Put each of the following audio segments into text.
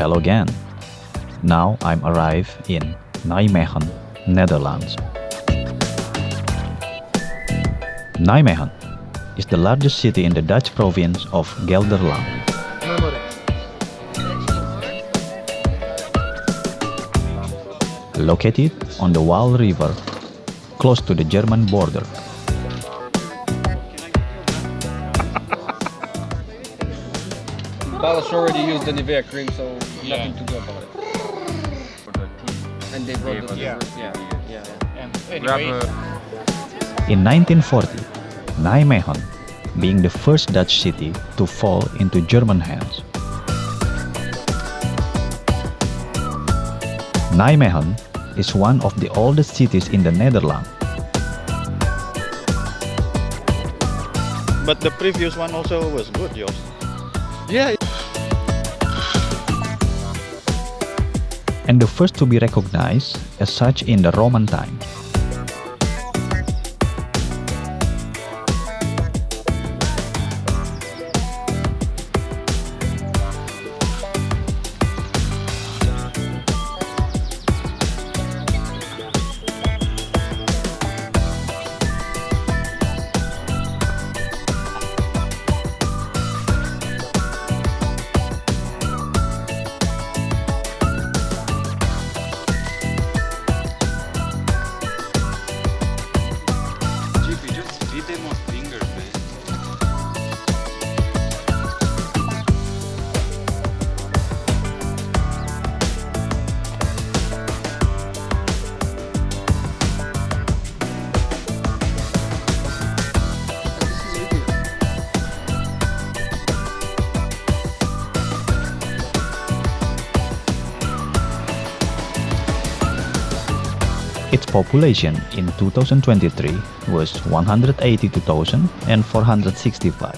Hello again. Now I'm arrived in Nijmegen, Netherlands. Nijmegen is the largest city in the Dutch province of Gelderland. Located on the Waal River, close to the German border. Ballas already used the Nivea cream, so nothing to do about it. And they brought the And anyway, In 1940, Nijmegen being the first Dutch city to fall into German hands. Nijmegen is one of the oldest cities in the Netherlands. But the previous one also was good, Jos. Yeah. And the first to be recognized as such in the Roman times. Its population in 2023 was 182,465.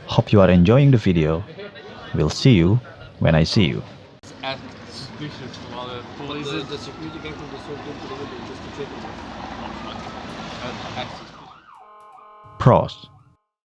Hope you are enjoying the video. We'll see you when I see you. ask suspicious while the police The security guy from the store came to the window just to check it. access. Pros.